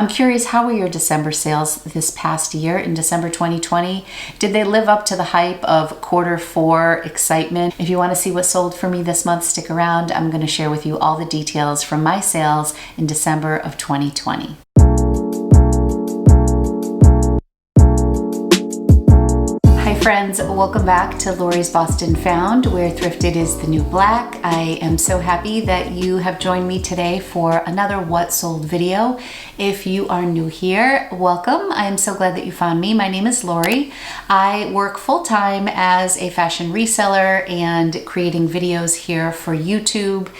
I'm curious, how were your December sales this past year in December 2020? Did they live up to the hype of Q4 excitement? If you want to see what sold for me this month, stick around. I'm going to share with you all the details from my sales in December of 2020. Hi friends, welcome back to Lori's Boston Found, where thrifted is the new black. I am so happy that you have joined me today for another What Sold video. If you are new here, welcome. I am so glad that you found me. My name is Lori. I work full-time as a fashion reseller and creating videos here for YouTube.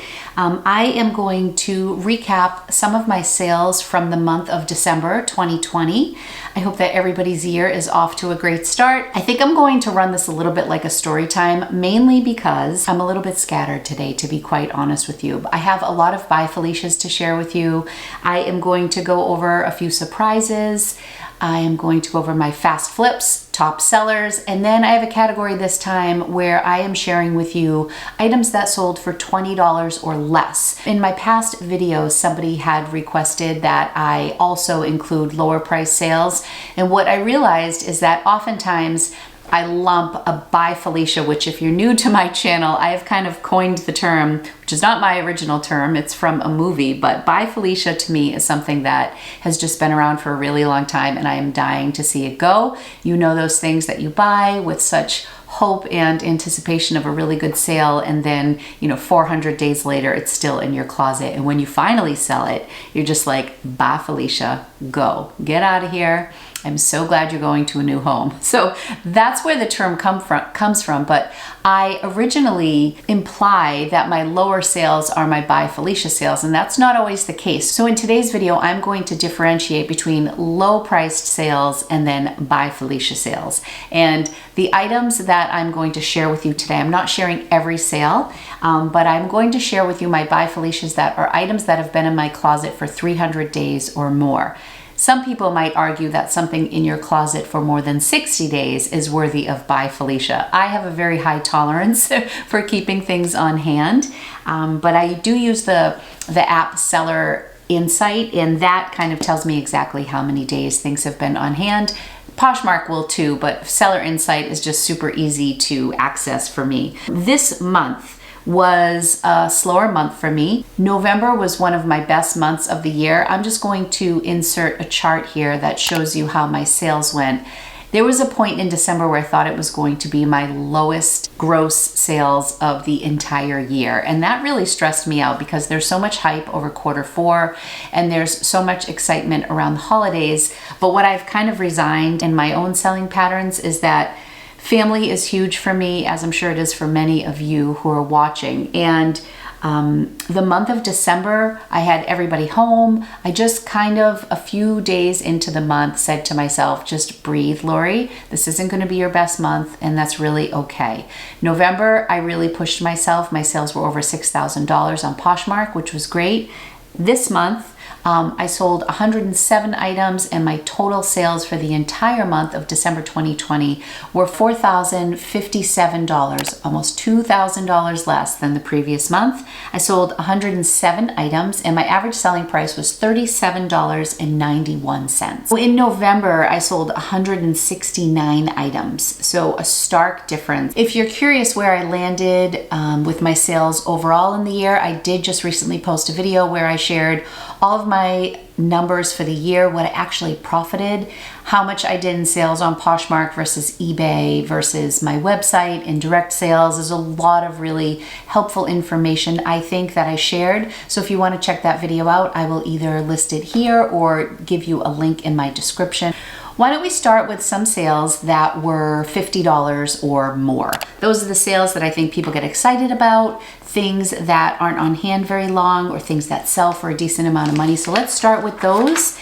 I am going to recap some of my sales from the month of December 2020. I hope that everybody's year is off to a great start. I think I'm going to run this a little bit like a story time, mainly because I'm a little bit scattered today, to be quite honest with you. I have a lot of Buy Felcias to share with you. I am going to go over a few surprises. I am going to go over my fast flips, top sellers, and then I have a category this time where I am sharing with you items that sold for $20 or less. In my past videos, somebody had requested that I also include lower price sales, and what I realized is that oftentimes I lump a Buy Felcia, which if you're new to my channel, I have kind of coined the term, which is not my original term, it's from a movie, but Buy Felcia to me is something that has just been around for a really long time and I am dying to see it go. You know, those things that you buy with such hope and anticipation of a really good sale, and then 400 days later it's still in your closet, and when you finally sell it, you're just like, Buy Felcia, go, get out of here. I'm so glad you're going to a new home. So that's where the term comes from, but I originally imply that my lower sales are my Buy Felcia sales, and that's not always the case. So in today's video, I'm going to differentiate between low priced sales and then Buy Felcia sales. And the items that I'm going to share with you today, I'm not sharing every sale, but I'm going to share with you my Buy Felcias that are items that have been in my closet for 300 days or more. Some people might argue that something in your closet for more than 60 days is worthy of Buy Felcia. I have a very high tolerance for keeping things on hand, but I do use the app Seller Insight, and that kind of tells me exactly how many days things have been on hand. Poshmark will too, but Seller Insight is just super easy to access for me. This month was a slower month for me. November was one of my best months of the year. I'm just going to insert a chart here that shows you how my sales went. There was a point in December where I thought it was going to be my lowest gross sales of the entire year. And that really stressed me out because there's so much hype over Q4 and there's so much excitement around the holidays. But what I've kind of resigned in my own selling patterns is that family is huge for me, as I'm sure it is for many of you who are watching. And the month of December, I had everybody home. I just kind of, a few days into the month, said to myself, just breathe, Lori. This isn't going to be your best month, and that's really okay. November, I really pushed myself. My sales were over $6,000 on Poshmark, which was great. This month, I sold 107 items, and my total sales for the entire month of December 2020 were $4,057, almost $2,000 less than the previous month. I sold 107 items, and my average selling price was $37.91. In November, I sold 169 items, so a stark difference. If you're curious where I landed with my sales overall in the year, I did just recently post a video where I shared all of my numbers for the year, what I actually profited, how much I did in sales on Poshmark versus eBay versus my website and direct sales. There's a lot of really helpful information I think that I shared. So if you want to check that video out, I will either list it here or give you a link in my description. Why don't we start with some sales that were $50 or more? Those are the sales that I think people get excited about, things that aren't on hand very long, or things that sell for a decent amount of money. So let's start with those.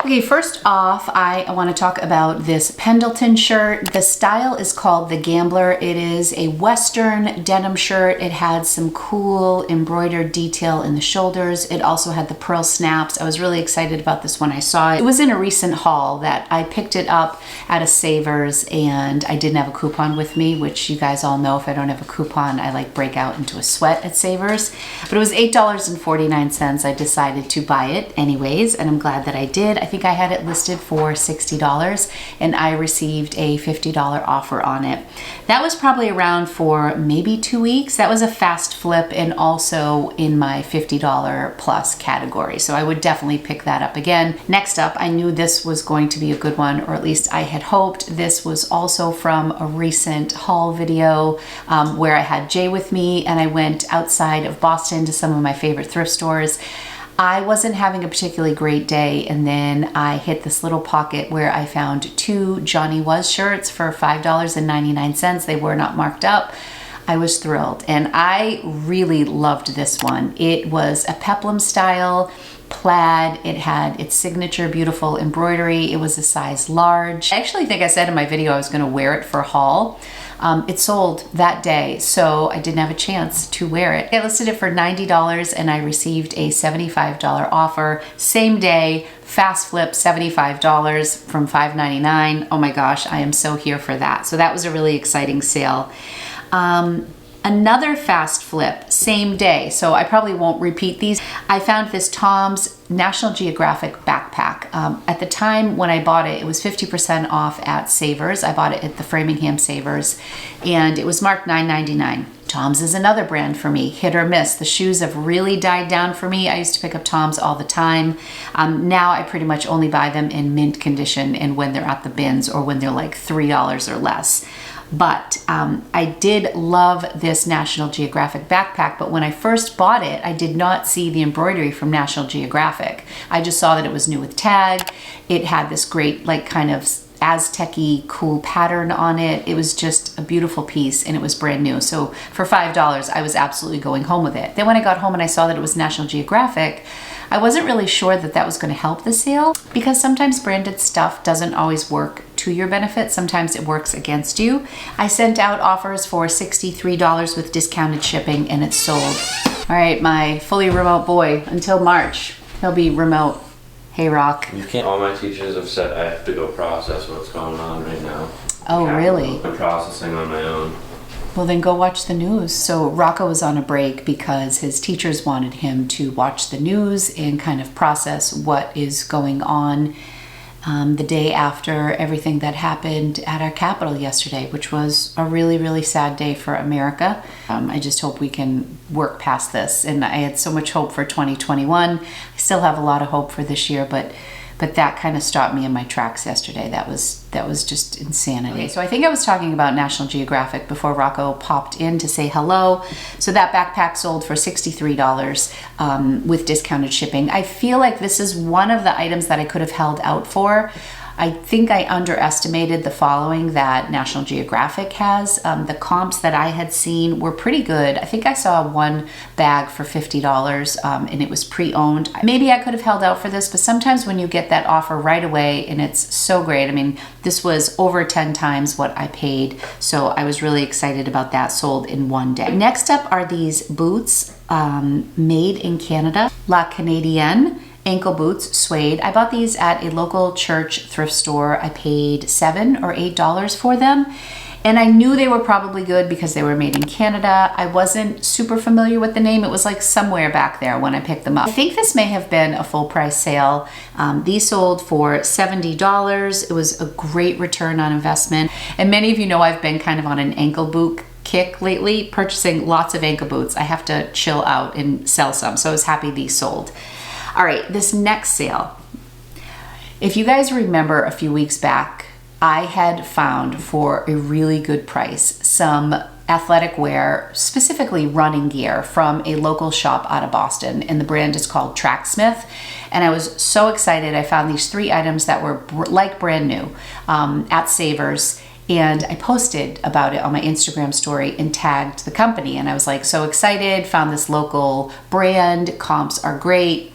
Okay, first off, I want to talk about this Pendleton shirt. The style is called the Gambler. It is a Western denim shirt. It had some cool embroidered detail in the shoulders. It also had the pearl snaps. I was really excited about this when I saw it. It was in a recent haul that I picked it up at a Savers, and I didn't have a coupon with me, which you guys all know if I don't have a coupon, I like break out into a sweat at Savers. But it was $8.49. I decided to buy it anyways, and I'm glad that I did. I think I had it listed for $60 and I received a $50 offer on it. That was probably around for maybe 2 weeks. That was a fast flip and also in my $50 plus category. So I would definitely pick that up again. Next up, I knew this was going to be a good one, or at least I had hoped. This was also from a recent haul video where I had Jay with me and I went outside of Boston to some of my favorite thrift stores. I wasn't having a particularly great day, and then I hit this little pocket where I found 2 Johnny Was shirts for $5.99. They were not marked up. I was thrilled, and I really loved this one. It was a peplum style plaid. It had its signature beautiful embroidery. It was a size large. I actually think I said in my video I was going to wear it for haul. It sold that day, so I didn't have a chance to wear it. I listed it for $90 and I received a $75 offer. Same day, fast flip, $75 from $5.99. Oh my gosh, I am so here for that. So that was a really exciting sale. Another fast flip, same day, so I probably won't repeat these. I found this Tom's National Geographic backpack. At the time when I bought it, it was 50% off at Savers. I bought it at the Framingham Savers, and it was marked $9.99. Tom's is another brand for me, hit or miss. The shoes have really died down for me. I used to pick up Tom's all the time. Now I pretty much only buy them in mint condition and when they're at the bins or when they're like $3 or less. But I did love this National Geographic backpack, but when I first bought it, I did not see the embroidery from National Geographic. I just saw that it was new with tag. It had this great, like, kind of Aztec-y cool pattern on it. It was just a beautiful piece and it was brand new. So for $5, I was absolutely going home with it. Then when I got home and I saw that it was National Geographic, I wasn't really sure that that was going to help the sale, because sometimes branded stuff doesn't always work to your benefit. Sometimes it works against you. I sent out offers for $63 with discounted shipping and it sold. All right, my fully remote boy, until March, he'll be remote. Hey, Rock. You can't. All my teachers have said I have to go process what's going on right now. Oh, really? I'm processing on my own. Well, then go watch the news. So Rocco was on a break because his teachers wanted him to watch the news and kind of process what is going on the day after everything that happened at our Capitol yesterday, which was a really, really sad day for America. I just hope we can work past this. And I had so much hope for 2021. I still have a lot of hope for this year, but that kind of stopped me in my tracks yesterday. That was just insanity. Okay, so I think I was talking about National Geographic before Rocco popped in to say hello. So that backpack sold for $63 with discounted shipping. I feel like this is one of the items that I could have held out for. I think I underestimated the following that National Geographic has. The comps that I had seen were pretty good. I think I saw one bag for $50 and it was pre-owned. Maybe I could have held out for this, but sometimes when you get that offer right away and it's so great, I mean, this was over 10 times what I paid. So I was really excited about that, sold in one day. Next up are these boots made in Canada, La Canadienne. Ankle boots, suede. I bought these at a local church thrift store. I paid $7 or $8 for them. And I knew they were probably good because they were made in Canada. I wasn't super familiar with the name. It was like somewhere back there when I picked them up. I think this may have been a full price sale. These sold for $70. It was a great return on investment. And many of you know I've been kind of on an ankle boot kick lately, purchasing lots of ankle boots. I have to chill out and sell some. So I was happy these sold. All right, this next sale. If you guys remember a few weeks back, I had found for a really good price some athletic wear, specifically running gear, from a local shop out of Boston, and the brand is called Tracksmith. And I was so excited. I found these 3 items that were like brand new at Savers. And I posted about it on my Instagram story and tagged the company. And I was like so excited, found this local brand, comps are great.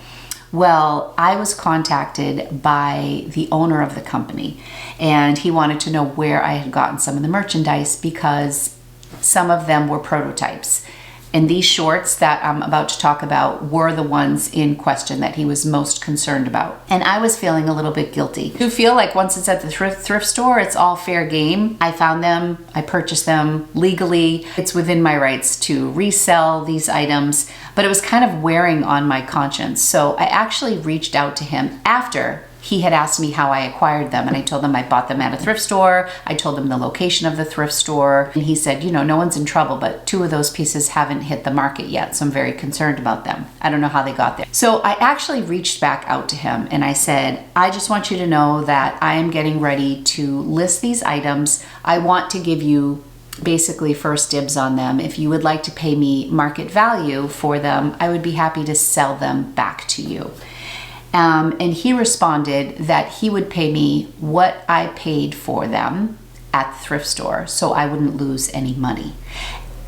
Well, I was contacted by the owner of the company, and he wanted to know where I had gotten some of the merchandise because some of them were prototypes. And these shorts that I'm about to talk about were the ones in question that he was most concerned about. And I was feeling a little bit guilty. I feel like once it's at the thrift store, it's all fair game. I found them, I purchased them legally. It's within my rights to resell these items, but it was kind of wearing on my conscience. So I actually reached out to him after he had asked me how I acquired them, and I told him I bought them at a thrift store. I told him the location of the thrift store, and he said, you know, no one's in trouble, but 2 of those pieces haven't hit the market yet, so I'm very concerned about them. I don't know how they got there. So I actually reached back out to him and I said, I just want you to know that I am getting ready to list these items. I want to give you basically first dibs on them. If you would like to pay me market value for them, I would be happy to sell them back to you. And he responded that he would pay me what I paid for them at the thrift store so I wouldn't lose any money.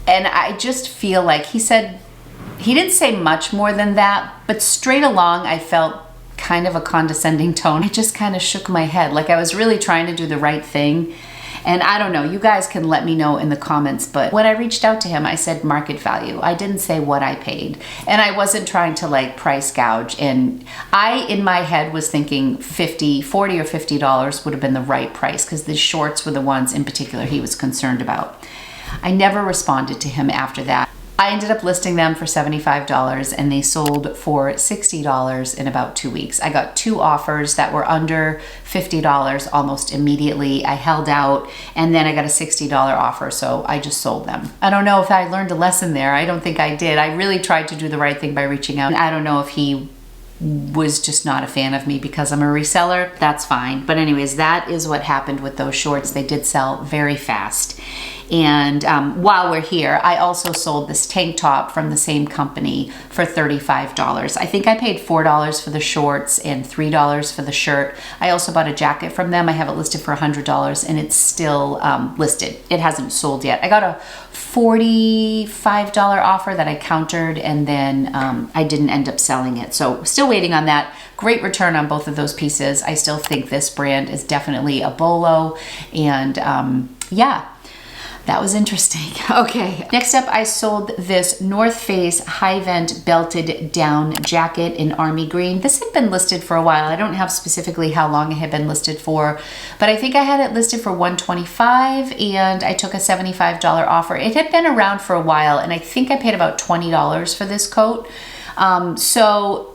And I just feel like he didn't say much more than that, but straight along I felt kind of a condescending tone. I just kind of shook my head like I was really trying to do the right thing. And I don't know, you guys can let me know in the comments, but when I reached out to him, I said market value. I didn't say what I paid. And I wasn't trying to like price gouge. And I, in my head, was thinking $40 or $50 would have been the right price because the shorts were the ones in particular he was concerned about. I never responded to him after that. I ended up listing them for $75 and they sold for $60 in about 2 weeks. I got 2 offers that were under $50 almost immediately. I held out and then I got a $60 offer, so I just sold them. I don't know if I learned a lesson there. I don't think I did. I really tried to do the right thing by reaching out. I don't know if he was just not a fan of me because I'm a reseller. That's fine. But anyways, that is what happened with those shorts. They did sell very fast. And while we're here, I also sold this tank top from the same company for $35. I think I paid $4 for the shorts and $3 for the shirt. I also bought a jacket from them. I have it listed for $100 and it's still listed. It hasn't sold yet. I got a $45 offer that I countered and then I didn't end up selling it. So still waiting on that. Great return on both of those pieces. I still think this brand is definitely a bolo and yeah. That was interesting. Okay, next up I sold this North Face high vent belted down jacket in army green. This had been listed for a while. I don't have specifically how long it had been listed for, but I think I had it listed for $125 and I took a $75 offer. It had been around for a while and I think I paid about $20 for this coat. So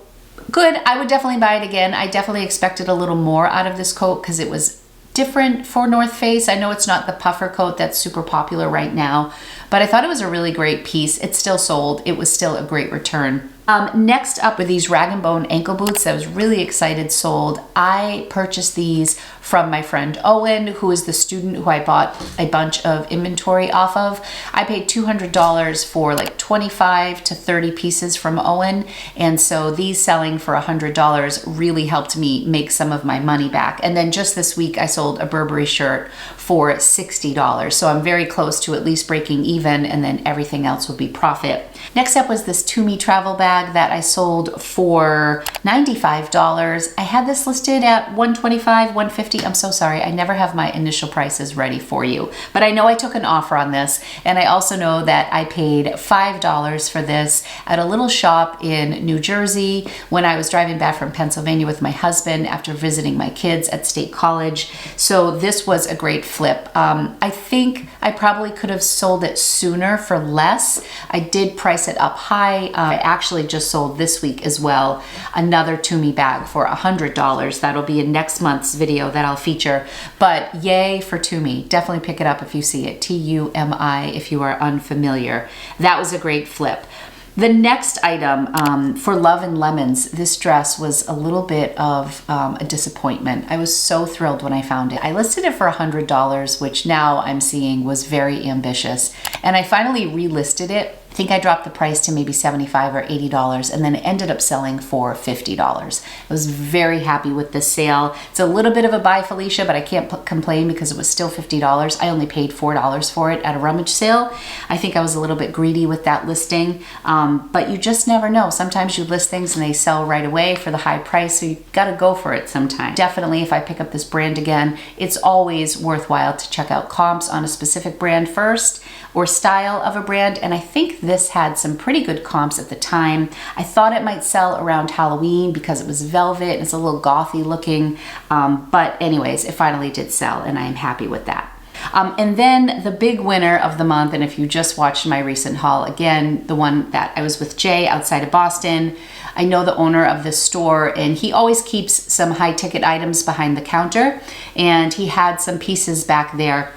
good, I would definitely buy it again. I definitely expected a little more out of this coat because it was different for North Face. I know it's not the puffer coat that's super popular right now, but I thought it was a really great piece. It still sold. It was still a great return. Next up were these Rag & Bone ankle boots that I was really excited sold. I purchased these from my friend Owen, who is the student who I bought a bunch of inventory off of. I paid $200 for like 25 to 30 pieces from Owen, and so these selling for $100 really helped me make some of my money back. And then just this week I sold a Burberry shirt for $60, so I'm very close to at least breaking even, and then everything else will be profit. Next up was this To Me travel bag that I sold for $95. I had this listed at $125, $150. I'm so sorry, I never have my initial prices ready for you, but I know I took an offer on this, and I also know that I paid $5 for this at a little shop in New Jersey when I was driving back from Pennsylvania with my husband after visiting my kids at State College. So this was a great flip. I think I probably could have sold it sooner for less. I did price it up high. I actually just sold this week as well another To Me bag for $100. That'll be in next month's video that I'll feature. But yay for To Me. Definitely pick it up if you see it. TUMI if you are unfamiliar. That was a great flip. The next item for Love and Lemons, this dress was a little bit of a disappointment. I was so thrilled when I found it. I listed it for $100, which now I'm seeing was very ambitious. And I finally relisted it think I dropped the price to maybe $75 or $80, and then it ended up selling for $50. I was very happy with this sale. It's a little bit of a buy, Felicia, but I can't complain because it was still $50. I only paid $4 for it at a rummage sale. I think I was a little bit greedy with that listing, but you just never know. Sometimes you list things and they sell right away for the high price, so you gotta go for it sometime. Definitely, if I pick up this brand again, it's always worthwhile to check out comps on a specific brand first, or style of a brand, and I think this had some pretty good comps at the time. I thought it might sell around Halloween because it was velvet and it's a little gothy looking, but anyways, it finally did sell, and I am happy with that. And then the big winner of the month, and if you just watched my recent haul, again, the one that I was with Jay outside of Boston, I know the owner of this store, and he always keeps some high ticket items behind the counter, and he had some pieces back there.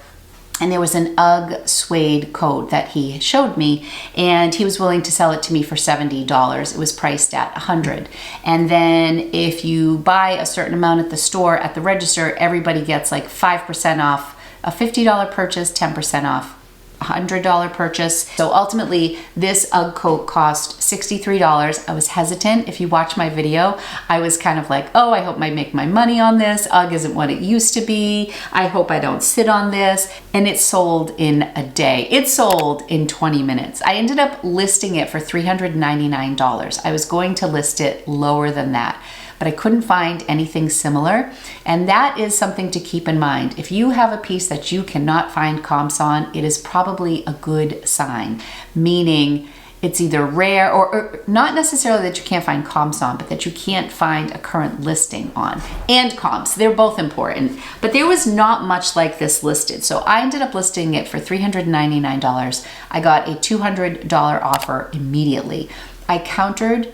And there was an UGG suede coat that he showed me, and he was willing to sell it to me for $70. It was priced at $100. And then if you buy a certain amount at the store, at the register, everybody gets like 5% off a $50 purchase, 10% off $100 purchase. So ultimately this UGG coat cost $63. I was hesitant. If you watch my video, I was kind of like, oh, I hope I make my money on this. UGG isn't what it used to be. I hope I don't sit on this. And it sold in a day. It sold in 20 minutes. I ended up listing it for $399. I was going to list it lower than that, but I couldn't find anything similar. And that is something to keep in mind. If you have a piece that you cannot find comps on, it is probably a good sign, meaning it's either rare or not necessarily that you can't find comps on, but that you can't find a current listing on. And comps, they're both important, but there was not much like this listed. So I ended up listing it for $399. I got a $200 offer immediately. I countered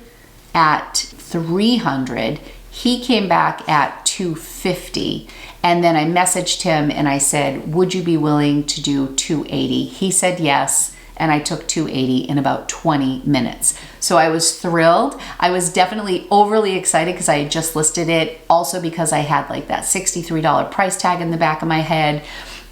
at $300. He came back at $250, and then I messaged him and I said, would you be willing to do $280? He said yes, and I took $280 in about 20 minutes. So I was thrilled. I was definitely overly excited because I had just listed it, also because I had like that $63 price tag in the back of my head.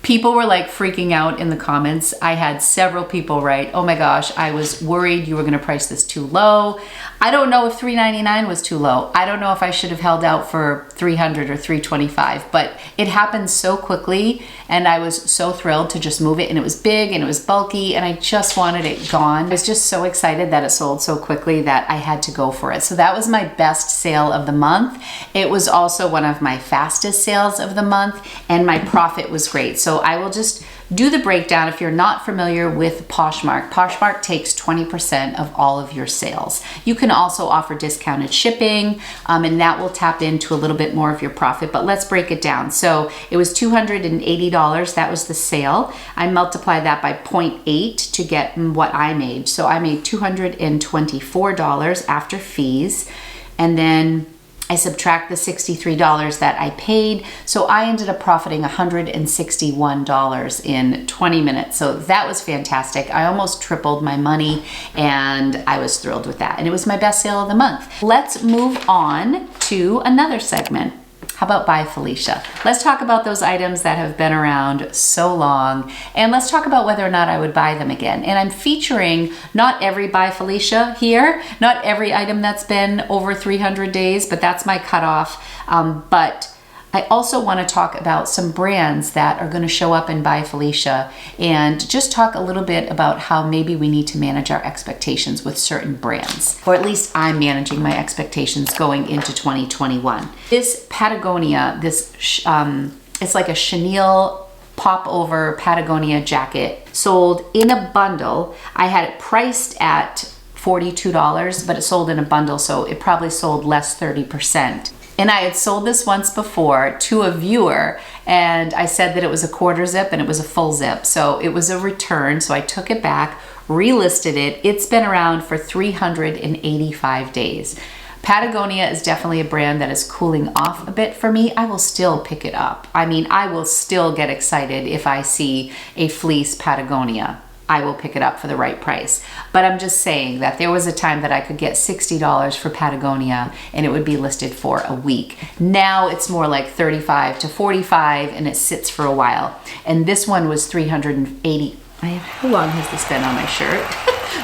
People were like freaking out in the comments. I had several people write, oh my gosh, I was worried you were gonna price this too low. I don't know if $399 was too low. I don't know if I should have held out for $300 or $325, but it happened so quickly, and I was so thrilled to just move it, and it was big and it was bulky, and I just wanted it gone. I was just so excited that it sold so quickly that I had to go for it. So that was my best sale of the month. It was also one of my fastest sales of the month, and my profit was great. So I will just do the breakdown. If you're not familiar with Poshmark, Poshmark takes 20% of all of your sales. You can also offer discounted shipping, and that will tap into a little bit more of your profit, but let's break it down. So it was $280, that was the sale. I multiplied that by 0.8 to get what I made. So I made $224 after fees, and then I subtract the $63 that I paid, so I ended up profiting $161 in 20 minutes. So that was fantastic. I almost tripled my money, and I was thrilled with that. And it was my best sale of the month. Let's move on to another segment. How about Buy Felicia? Let's talk about those items that have been around so long, and let's talk about whether or not I would buy them again. And I'm featuring not every Buy Felicia here, not every item that's been over 300 days, but that's my cutoff. But I also want to talk about some brands that are going to show up in Buy Felicia, and just talk a little bit about how maybe we need to manage our expectations with certain brands, or at least I'm managing my expectations going into 2021. This Patagonia, it's like a chenille pop over Patagonia jacket, sold in a bundle. I had it priced at $42, but it sold in a bundle, so it probably sold less 30%. And I had sold this once before to a viewer, and I said that it was a quarter zip and it was a full zip. So it was a return, so I took it back, relisted it. It's been around for 385 days. Patagonia is definitely a brand that is cooling off a bit for me. I will still pick it up. I mean, I will still get excited if I see a fleece Patagonia. I will pick it up for the right price. But I'm just saying that there was a time that I could get $60 for Patagonia and it would be listed for a week. Now it's more like $35 to $45 and it sits for a while. And this one was $380. How long has this been on my shirt?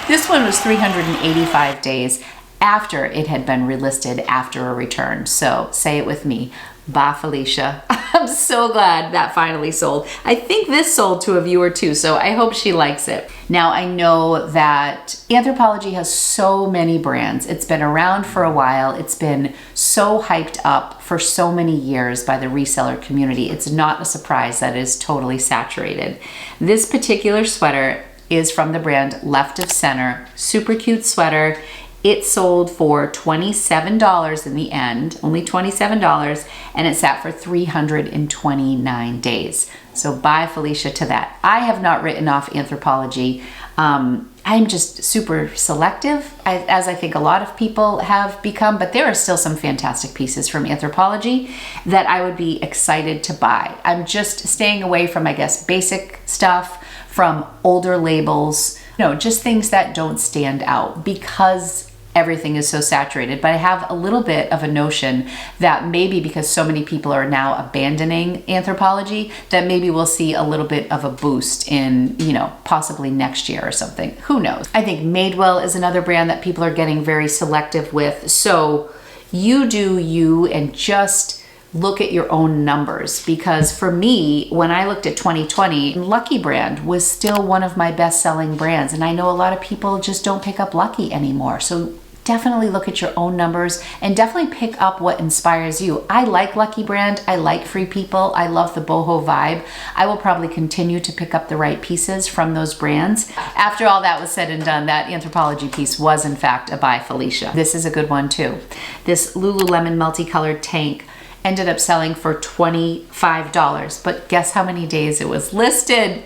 This one was 385 days after it had been relisted after a return. So say it with me. Bye, Felicia. I'm so glad that finally sold. I think this sold to a viewer too, so I hope she likes it. Now, I know that Anthropologie has so many brands. It's been around for a while. It's been so hyped up for so many years by the reseller community. It's not a surprise that it is totally saturated. This particular sweater is from the brand Left of Center. Super cute sweater. It sold for $27 in the end, only $27, and it sat for 329 days. So bye, Felicia, to that. I have not written off Anthropologie. I'm just super selective, as I think a lot of people have become, but there are still some fantastic pieces from Anthropologie that I would be excited to buy. I'm just staying away from, I guess, basic stuff, from older labels, just things that don't stand out because everything is so saturated. But I have a little bit of a notion that maybe because so many people are now abandoning Anthropologie, that maybe we'll see a little bit of a boost in, possibly next year or something. Who knows? I think Madewell is another brand that people are getting very selective with. So you do you and just look at your own numbers, because for me, when I looked at 2020, Lucky brand was still one of my best-selling brands, and I know a lot of people just don't pick up Lucky anymore. So definitely look at your own numbers and definitely pick up what inspires you. I like Lucky brand. I like Free People. I love the boho vibe. I will probably continue to pick up the right pieces from those brands. After all that was said and done, that Anthropologie piece was in fact a buy, Felicia. This is a good one too. This Lululemon multicolored tank ended up selling for $25, but guess how many days it was listed?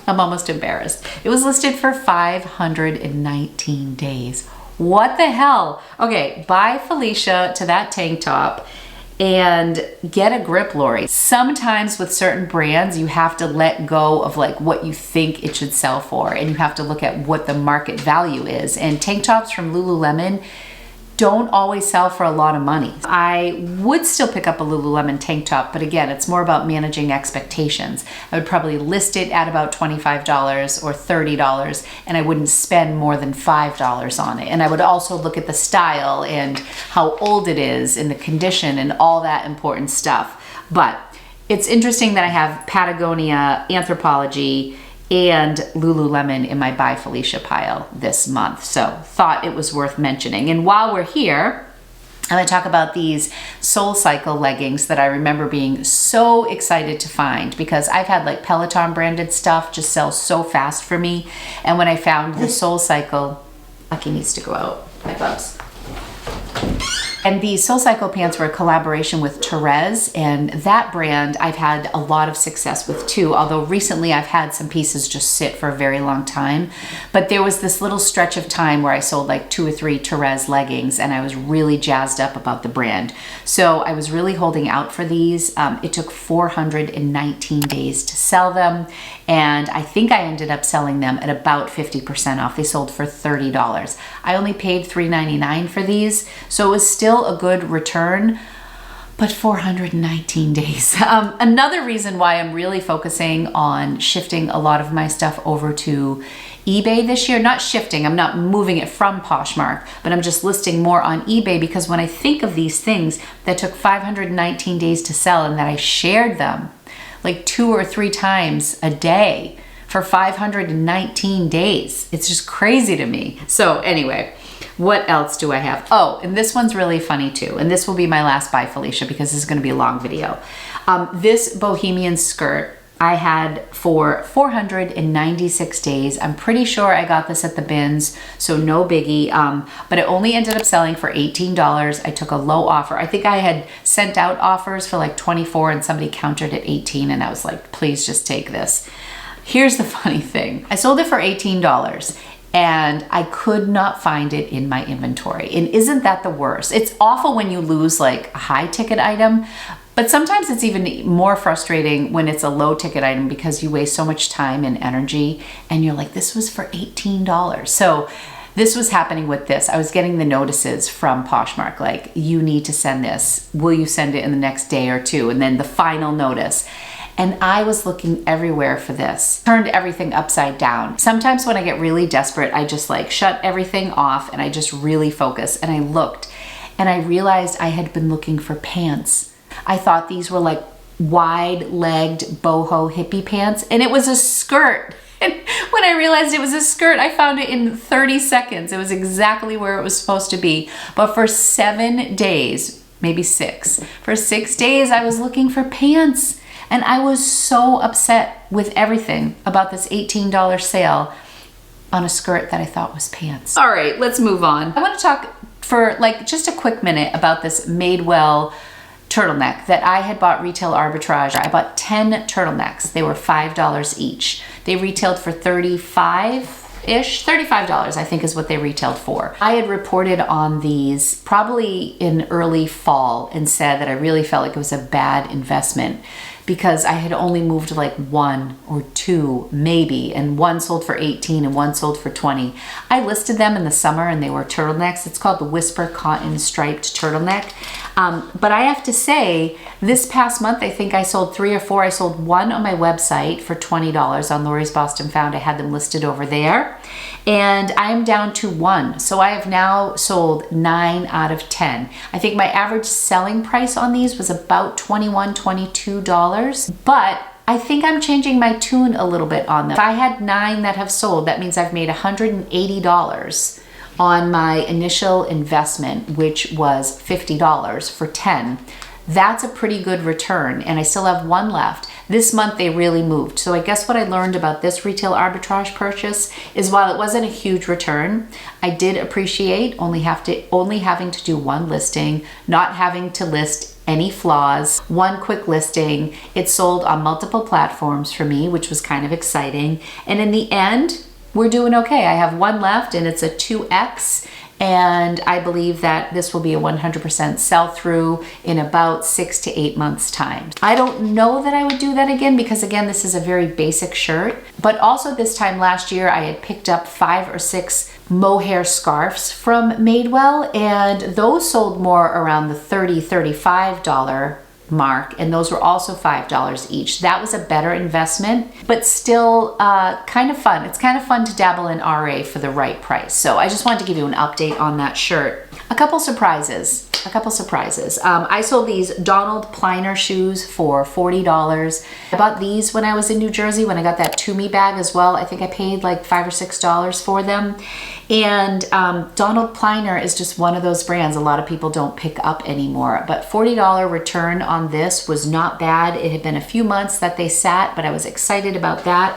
I'm almost embarrassed. It was listed for 519 days. What the hell? Okay, buy, Felicia, to that tank top and get a grip, Lori. Sometimes with certain brands, you have to let go of like what you think it should sell for, and you have to look at what the market value is. And tank tops from Lululemon don't always sell for a lot of money. I would still pick up a Lululemon tank top, but again, it's more about managing expectations. I would probably list it at about $25 or $30, and I wouldn't spend more than $5 on it. And I would also look at the style and how old it is and the condition and all that important stuff. But it's interesting that I have Patagonia, Anthropologie, and Lululemon in my Buy Felicia pile this month. So thought it was worth mentioning. And while we're here, I'm gonna talk about these SoulCycle leggings that I remember being so excited to find, because I've had like Peloton branded stuff just sell so fast for me. And when I found the SoulCycle, Lucky needs to go out, my bubs. And the SoulCycle pants were a collaboration with Therese, and that brand I've had a lot of success with too, although recently I've had some pieces just sit for a very long time. But there was this little stretch of time where I sold like 2 or 3 Therese leggings, and I was really jazzed up about the brand. So I was really holding out for these. It took 419 days to sell them, and I think I ended up selling them at about 50% off. They sold for $30. I only paid $3.99 for these, so it was still a good return, but 419 days. Another reason why I'm really focusing on shifting a lot of my stuff over to eBay this year, not shifting, I'm not moving it from Poshmark, but I'm just listing more on eBay, because when I think of these things that took 519 days to sell and that I shared them like 2 or 3 times a day for 519 days, it's just crazy to me. So anyway, what else do I have? Oh, and this one's really funny too. And this will be my last Buy Felicia, because this is gonna be a long video. This bohemian skirt I had for 496 days. I'm pretty sure I got this at the bins, so no biggie. But it only ended up selling for $18. I took a low offer. I think I had sent out offers for like 24 and somebody countered at 18, and I was like, please just take this. Here's the funny thing. I sold it for $18. And I could not find it in my inventory. And isn't that the worst? It's awful when you lose like a high ticket item, but sometimes it's even more frustrating when it's a low ticket item, because you waste so much time and energy and you're like, this was for $18. So this was happening with this. I was getting the notices from Poshmark, like, you need to send this. Will you send it in the next day or two? And then the final notice. and I was looking everywhere for this. Turned everything upside down. Sometimes when I get really desperate, I just like shut everything off and I just really focus, and I looked and I realized I had been looking for pants. I thought these were like wide-legged boho hippie pants, and it was a skirt. And when I realized it was a skirt, I found it in 30 seconds. It was exactly where it was supposed to be. But for 7 days, maybe 6, for 6 days, I was looking for pants. And I was so upset with everything about this $18 sale on a skirt that I thought was pants. All right, let's move on. I want to talk for like just a quick minute about this Madewell turtleneck that I had bought retail arbitrage. I bought 10 turtlenecks. They were $5 each. They retailed for $35-ish, $35 I think is what they retailed for. I had reported on these probably in early fall and said that I really felt like it was a bad investment because I had only moved like 1 or 2 maybe, and one sold for 18 and one sold for 20. I listed them in the summer and they were turtlenecks. It's called the Whisper Cotton Striped Turtleneck. But I have to say, this past month, I think I sold 3 or 4. I sold one on my website for $20 on Lori's Boston Found. I had them listed over there. And I am down to 1. So I have now sold 9 out of 10. I think my average selling price on these was about $21, $22. But I think I'm changing my tune a little bit on them. If I had 9 that have sold, that means I've made $180 on my initial investment, which was $50 for 10. That's a pretty good return, and I still have 1 left. This month they really moved. So I guess what I learned about this retail arbitrage purchase is while it wasn't a huge return, I did appreciate only having to do 1 listing, not having to list any flaws, 1 quick listing. It sold on multiple platforms for me, which was kind of exciting. And in the end, we're doing okay. I have 1 left and it's a 2X. And I believe that this will be a 100% sell-through in about 6 to 8 months' time. I don't know that I would do that again because, again, this is a very basic shirt. But also this time last year, I had picked up 5 or 6 mohair scarves from Madewell, and those sold more around the $30, $35 mark, and those were also $5 each. That was a better investment, but still kind of fun. It's kind of fun to dabble in RA for the right price. So I just wanted to give you an update on that shirt. A couple surprises. I sold these Donald Pliner shoes for $40. I bought these when I was in New Jersey when I got that To Me bag as well. I think I paid like $5 or $6 for them. And Donald Pliner is just one of those brands a lot of people don't pick up anymore. But $40 return on this was not bad. It had been a few months that they sat, but I was excited about that.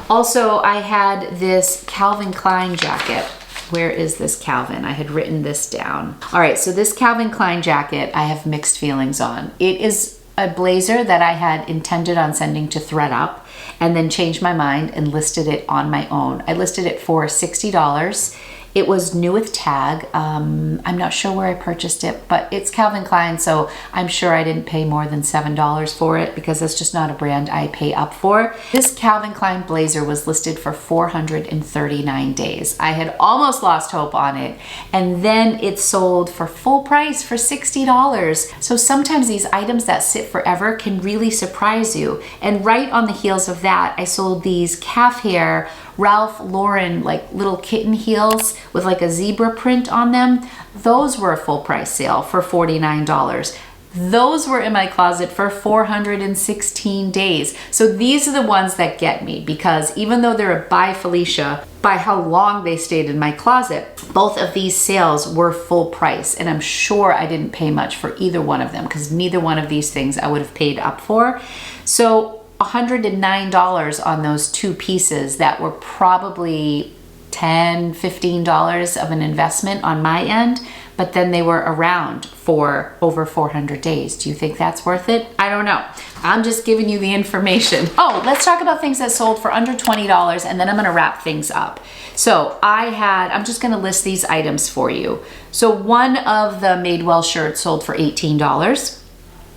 Also, I had this Calvin Klein jacket. Where is this Calvin? I had written this down. All right, so this Calvin Klein jacket, I have mixed feelings on. It is a blazer that I had intended on sending to ThredUp and then changed my mind and listed it on my own. I listed it for $60. It was new with tag. I'm not sure where I purchased it, but it's Calvin Klein, so I'm sure I didn't pay more than $7 for it because that's just not a brand I pay up for. This Calvin Klein blazer was listed for 439 days. I had almost lost hope on it, and then it sold for full price for $60. So sometimes these items that sit forever can really surprise you. And right on the heels of that, I sold these calf hair Ralph Lauren like little kitten heels with like a zebra print on them. Those were a full price sale for $49. Those were in my closet for 416 days. So these are the ones that get me because even though they're a by Felicia, by how long they stayed in my closet, both of these sales were full price. And I'm sure I didn't pay much for either one of them because neither one of these things I would have paid up for. So $109 on those 2 pieces that were probably $10, $15 of an investment on my end, but then they were around for over 400 days. Do you think that's worth it? I don't know. I'm just giving you the information. Oh, let's talk about things that sold for under $20 and then I'm gonna wrap things up. So I'm just gonna list these items for you. So one of the Madewell shirts sold for $18.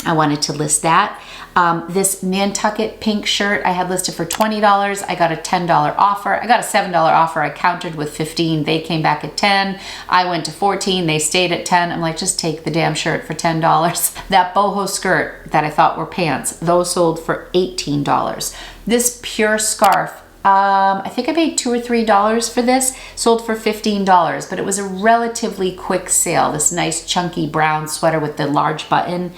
I wanted to list that. This Nantucket pink shirt I had listed for $20. I got a $10 offer. I got a $7 offer. I countered with 15. They came back at 10. I went to 14. They stayed at 10. I'm like, just take the damn shirt for $10. That boho skirt that I thought were pants, those sold for $18. This pure scarf, I think I paid $2 or $3 for this, sold for $15, but it was a relatively quick sale. This nice chunky brown sweater with the large button.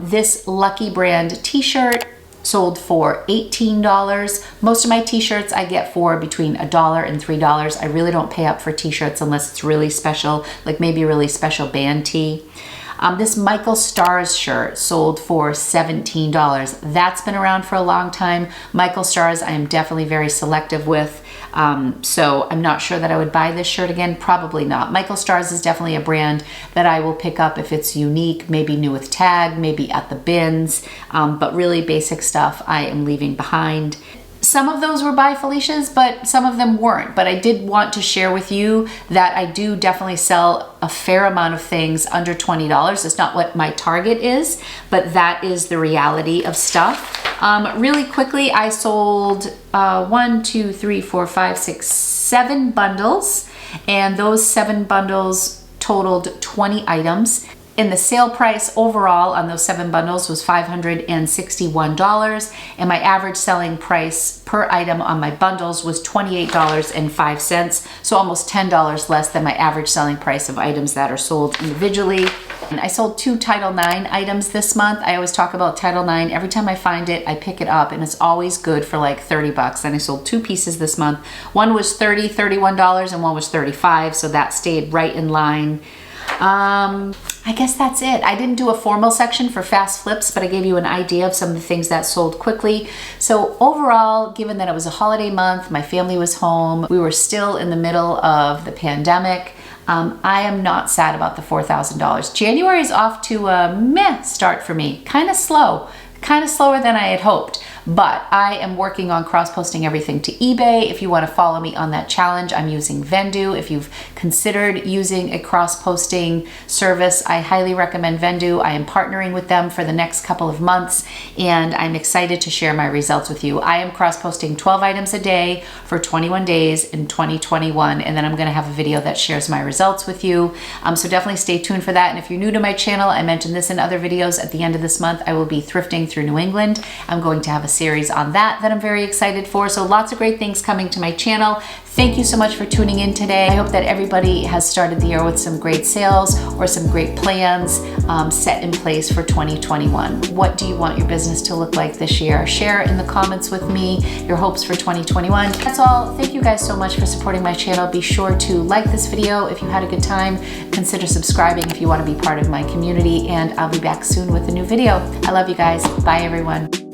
This Lucky Brand t-shirt sold for $18. Most of my t-shirts I get for between $1 and $3. I really don't pay up for t-shirts unless it's really special, like maybe a really special band tee. This Michael Stars shirt sold for $17. That's been around for a long time. Michael Stars I am definitely very selective with. So I'm not sure that I would buy this shirt again. Probably not. Michael Stars is definitely a brand that I will pick up if it's unique, maybe new with tag, maybe at the bins, but really basic stuff I am leaving behind. Some of those were by Felcias, but some of them weren't. But I did want to share with you that I do definitely sell a fair amount of things under $20. It's not what my target is, but that is the reality of stuff. Really quickly, I sold 7 bundles, and those 7 bundles totaled 20 items. And the sale price overall on those 7 bundles was $561, and my average selling price per item on my bundles was $28.05, so almost $10 less than my average selling price of items that are sold individually. And I sold 2 Title IX items this month. I always talk about Title IX. Every time I find it, I pick it up, and it's always good for like 30 bucks. And I sold 2 pieces this month. One was $31, and one was $35, so that stayed right in line. I guess that's it. I didn't do a formal section for fast flips, but I gave you an idea of some of the things that sold quickly. So overall, given that it was a holiday month, my family was home, we were still in the middle of the pandemic, I am not sad about the $4,000. January is off to a meh start for me. Kind of slower than I had hoped. But I am working on cross-posting everything to eBay. If you want to follow me on that challenge, I'm using Vendoo. If you've considered using a cross-posting service, I highly recommend Vendoo. I am partnering with them for the next couple of months, and I'm excited to share my results with you. I am cross-posting 12 items a day for 21 days in 2021, and then I'm going to have a video that shares my results with you. So definitely stay tuned for that. And if you're new to my channel, I mentioned this in other videos. At the end of this month, I will be thrifting through New England. I'm going to have a series on that I'm very excited for. So lots of great things coming to my channel. Thank you so much for tuning in today. I hope that everybody has started the year with some great sales or some great plans set in place for 2021. What do you want your business to look like this year? Share in the comments with me your hopes for 2021. That's all. Thank you guys so much for supporting my channel. Be sure to like this video if you had a good time. Consider subscribing if you want to be part of my community, and I'll be back soon with a new video. I love you guys. Bye everyone.